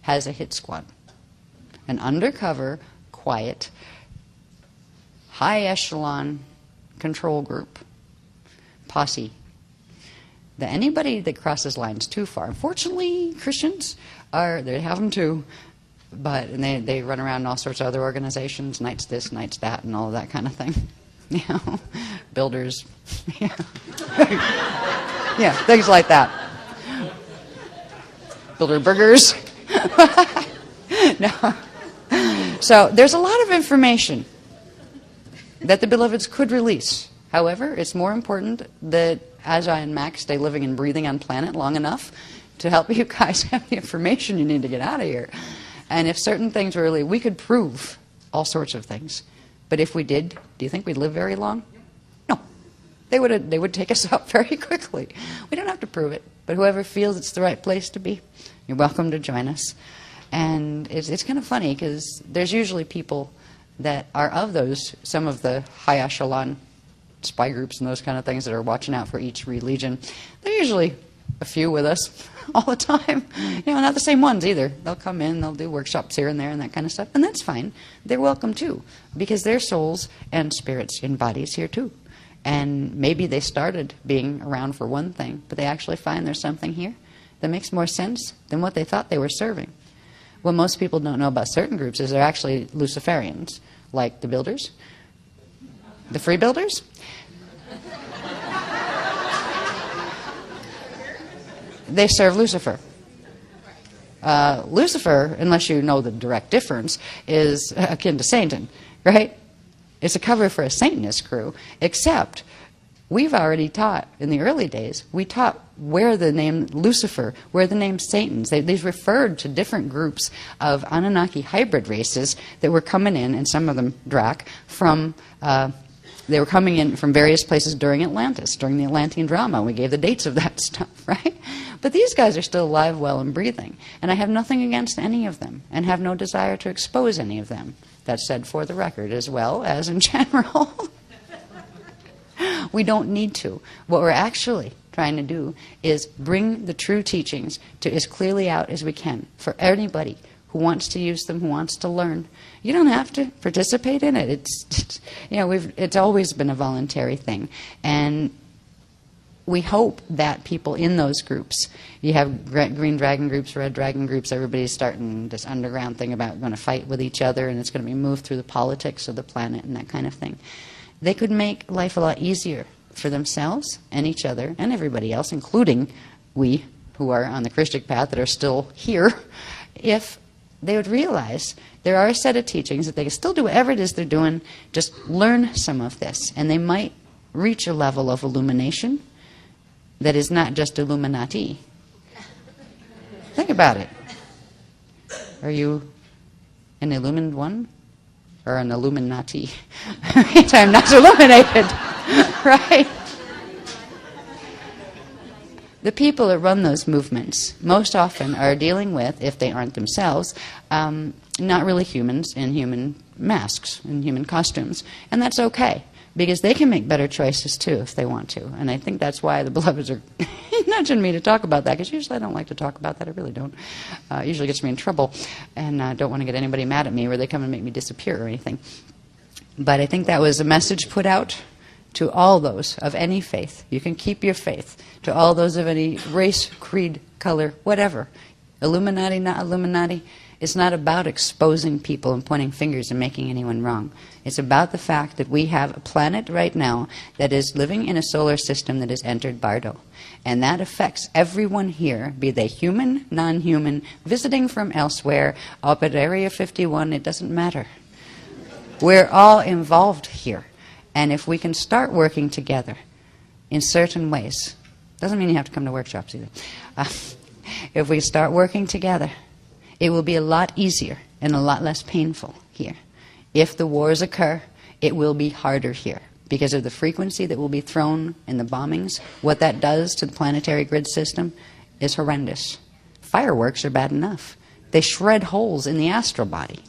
has a hit squad, an undercover, quiet, high echelon control group, posse. That anybody that crosses lines too far, unfortunately, Christians they have them too, but and they run around in all sorts of other organizations, Knights this, Knights that, and all of that kind of thing. You know, builders, yeah, yeah, things like that. Builder burgers. No. So there's a lot of information that the beloveds could release. However, it's more important that Ajay and Max stay living and breathing on planet long enough to help you guys have the information you need to get out of here. And if certain things really, we could prove all sorts of things. But if we did, do you think we'd live very long? No. They would take us out very quickly. We don't have to prove it. But whoever feels it's the right place to be, you're welcome to join us. And it's kind of funny because there's usually people that are of those, some of the high echelon spy groups and those kind of things that are watching out for each religion. They're usually a few with us all the time. You know, not the same ones either. They'll come in, they'll do workshops here and there and that kind of stuff, and that's fine. They're welcome too, because they're souls and spirits in bodies here too. And maybe they started being around for one thing, but they actually find there's something here that makes more sense than what they thought they were serving. What most people don't know about certain groups is they're actually Luciferians, like the Builders, the Free Builders. They serve Lucifer. Lucifer, unless you know the direct difference, is akin to Satan, right? It's a cover for a Satanist crew, except we've already taught, in the early days, we taught where the name Lucifer, where the name Satan's, these referred to different groups of Annunaki hybrid races that were coming in, and some of them Drac, from, they were coming in from various places during Atlantis, during the Atlantean drama. We gave the dates of that stuff, right? But these guys are still alive, well, and breathing. And I have nothing against any of them, and have no desire to expose any of them. That's said for the record, as well as in general. We don't need to. What we're actually trying to do is bring the true teachings to as clearly out as we can for anybody who wants to use them, who wants to learn. You don't have to participate in it. It's always been a voluntary thing. And we hope that people in those groups, you have green dragon groups, red dragon groups, everybody's starting this underground thing about going to fight with each other, and it's going to be moved through the politics of the planet and that kind of thing. They could make life a lot easier for themselves and each other and everybody else, including we who are on the Christian path that are still here, if they would realize there are a set of teachings that they can still do whatever it is they're doing, just learn some of this, and they might reach a level of illumination that is not just Illuminati. Think about it. Are you an illumined one? Or an Illuminati? I'm not illuminated. Right? The people that run those movements most often are dealing with, if they aren't themselves, not really humans in human masks, in human costumes. And that's okay, because they can make better choices too if they want to. And I think that's why the beloveds are nudging me to talk about that, because usually I don't like to talk about that. I really don't. It usually gets me in trouble, and I don't want to get anybody mad at me where they come and make me disappear or anything. But I think that was a message put out to all those of any faith. You can keep your faith. To all those of any race, creed, color, whatever. Illuminati, not Illuminati. It's not about exposing people and pointing fingers and making anyone wrong. It's about the fact that we have a planet right now that is living in a solar system that has entered Bardo. And that affects everyone here, be they human, non-human, visiting from elsewhere, up at Area 51, it doesn't matter. We're all involved here. And if we can start working together in certain ways, doesn't mean you have to come to workshops either. If we start working together, it will be a lot easier and a lot less painful here. If the wars occur, it will be harder here because of the frequency that will be thrown in the bombings. What that does to the planetary grid system is horrendous. Fireworks are bad enough. They shred holes in the astral body.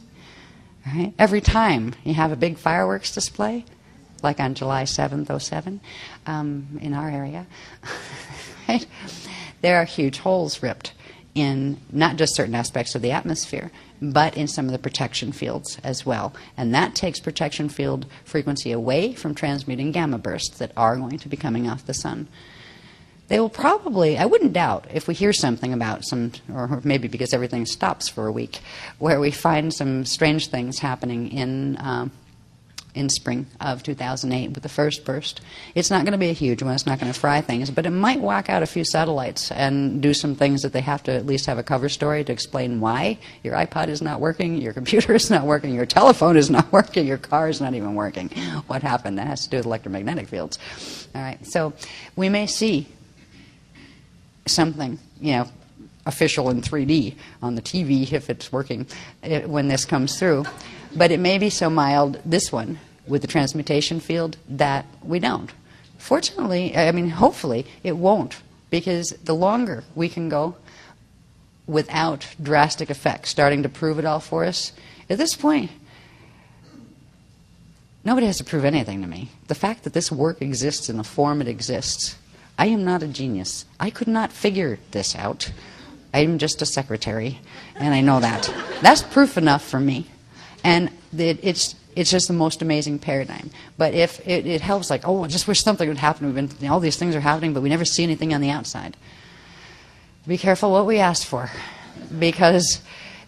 Right? Every time you have a big fireworks display, like on July 7th, 07, in our area, right? There are huge holes ripped in not just certain aspects of the atmosphere, but in some of the protection fields as well. And that takes protection field frequency away from transmuting gamma bursts that are going to be coming off the sun. They will probably, I wouldn't doubt, if we hear something about some, or maybe because everything stops for a week, where we find some strange things happening in spring of 2008 with the first burst. It's not going to be a huge one. It's not going to fry things, but it might whack out a few satellites and do some things that they have to at least have a cover story to explain why your iPod is not working, your computer is not working, your telephone is not working, your car is not even working. What happened? That has to do with electromagnetic fields. All right, so we may see something, official in 3D on the TV if it's working when this comes through. But it may be so mild, this one, with the transmutation field, that we don't. Fortunately, hopefully, it won't, because the longer we can go without drastic effects starting to prove it all for us, at this point, nobody has to prove anything to me. The fact that this work exists in the form it exists, I am not a genius. I could not figure this out. I am just a secretary, and I know that. That's proof enough for me. And it's just the most amazing paradigm. But if it helps, like, I just wish something would happen. All these things are happening, but we never see anything on the outside. Be careful what we ask for, because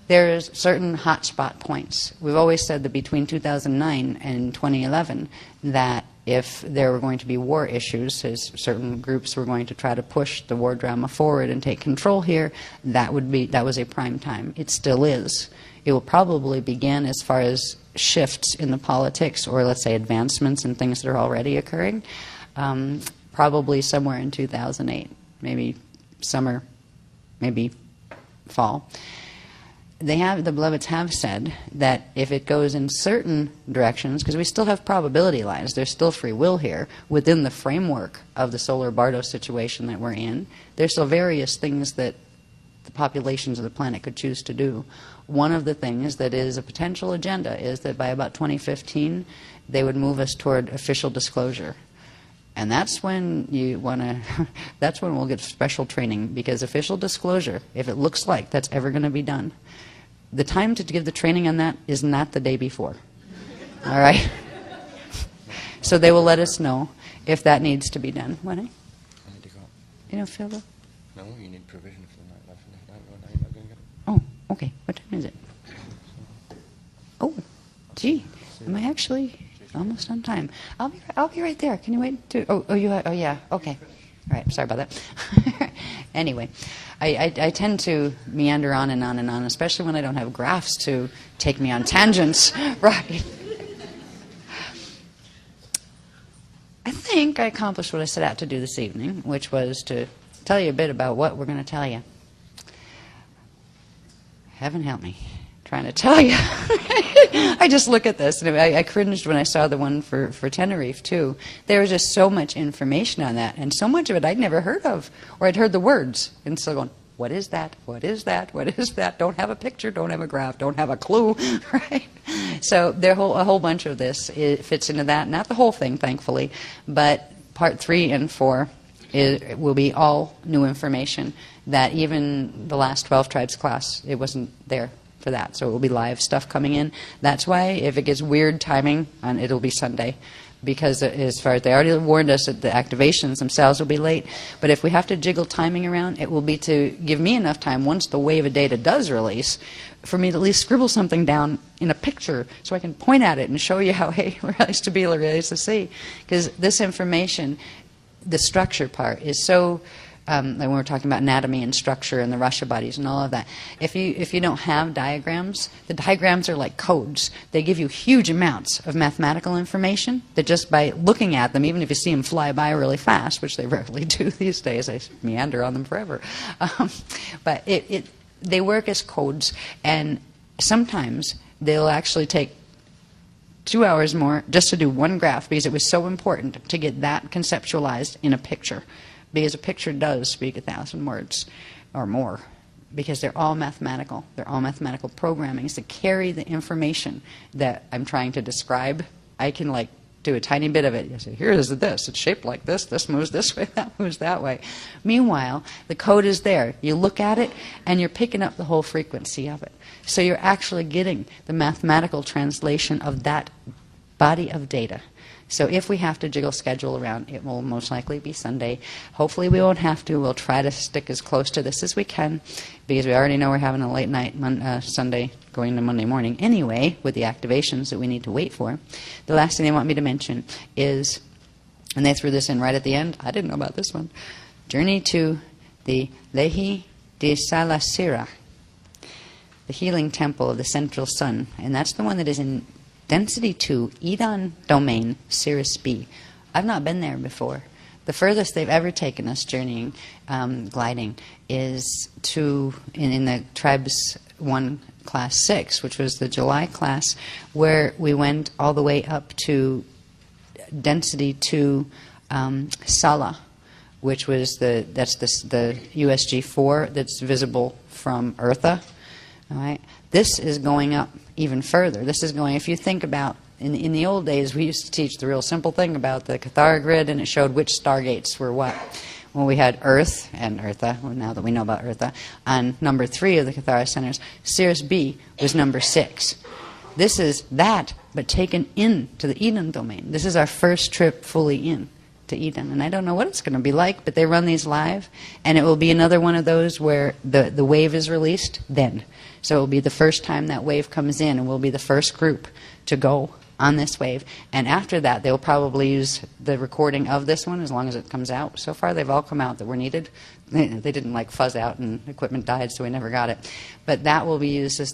there's certain hotspot points. We've always said that between 2009 and 2011, that if there were going to be war issues, as certain groups were going to try to push the war drama forward and take control here, that was a prime time. It still is. It will probably begin as far as shifts in the politics, or let's say advancements in things that are already occurring, probably somewhere in 2008, maybe summer, maybe fall. The Beloveds have said that if it goes in certain directions, because we still have probability lines, there's still free will here within the framework of the solar Bardo situation that we're in. There's still various things that the populations of the planet could choose to do. One of the things that is a potential agenda is that by about 2015, they would move us toward official disclosure. And that's when that's when we'll get special training, because official disclosure, if it looks like that's ever going to be done, the time to give the training on that is not the day before. All right? So they will let us know if that needs to be done. What? I need to go. You don't feel good? No, you need provision for the night. You're not going to get it. Oh, okay. What time is it? Oh, gee. Am I actually almost on time? I'll be right there. Can you wait? Oh, yeah. Okay. All right. Sorry about that. Anyway, I tend to meander on and on and on, especially when I don't have graphs to take me on tangents. Right. I think I accomplished what I set out to do this evening, which was to tell you a bit about what we're going to tell you. Heaven help me, trying to tell you. I just look at this, and I cringed when I saw the one for Tenerife, too. There was just so much information on that, and so much of it I'd never heard of, or I'd heard the words, and still going, what is that? What is that? What is that? Don't have a picture, don't have a graph, don't have a clue, right? So a whole bunch of this fits into that. Not the whole thing, thankfully, but part 3 and 4 will be all new information that even the last 12 tribes class, it wasn't there for that. So it will be live stuff coming in. That's why if it gets weird timing, it'll be Sunday. Because as far as they already warned us that the activations themselves will be late. But if we have to jiggle timing around, it will be to give me enough time once the wave of data does release for me to at least scribble something down in a picture so I can point at it and show you how, hey, realize to be, realize to see. Because this information, the structure part, is so... like when we're talking about anatomy and structure and the Rasha bodies and all of that. If you don't have diagrams, the diagrams are like codes. They give you huge amounts of mathematical information that just by looking at them, even if you see them fly by really fast, which they rarely do these days, I meander on them forever. But they work as codes, and sometimes they'll actually take 2 hours more just to do one graph because it was so important to get that conceptualized in a picture. Because a picture does speak 1,000 words or more, because they're all mathematical. They're all mathematical programmings to carry the information that I'm trying to describe. I can do a tiny bit of it. You say, here is this. It's shaped like this. This moves this way. That moves that way. Meanwhile, the code is there. You look at it, and you're picking up the whole frequency of it. So you're actually getting the mathematical translation of that body of data. So if we have to jiggle schedule around, it will most likely be Sunday. Hopefully we won't have to. We'll try to stick as close to this as we can, because we already know we're having a late night Sunday going to Monday morning anyway, with the activations that we need to wait for. The last thing they want me to mention is, and they threw this in right at the end, I didn't know about this one, journey to the Lehi de Salasira, the healing temple of the central sun. And that's the one that is in Density 2, Eden Domain, Sirius B. I've not been there before. The furthest they've ever taken us journeying, gliding, is to, in the Tribes 1 Class 6, which was the July class, where we went all the way up to Density 2, Sala, which was the USG-4 that's visible from Eartha. All right. This is going up even further. This is going, if you think about, in the old days, we used to teach the real simple thing about the Cathara grid, and it showed which stargates were what. Well, we had Earth and Eartha, well, now that we know about Eartha, on number 3 of the Cathara centers. Sirius B was number 6. This is that, but taken into the Eden domain. This is our first trip fully in to Eden, and I don't know what it's going to be like, but they run these live, and it will be another one of those where the wave is released then. So it will be the first time that wave comes in, and we'll be the first group to go on this wave. And after that, they'll probably use the recording of this one as long as it comes out. So far, they've all come out that were needed. They didn't like fuzz out, and equipment died, so we never got it. But that will be used as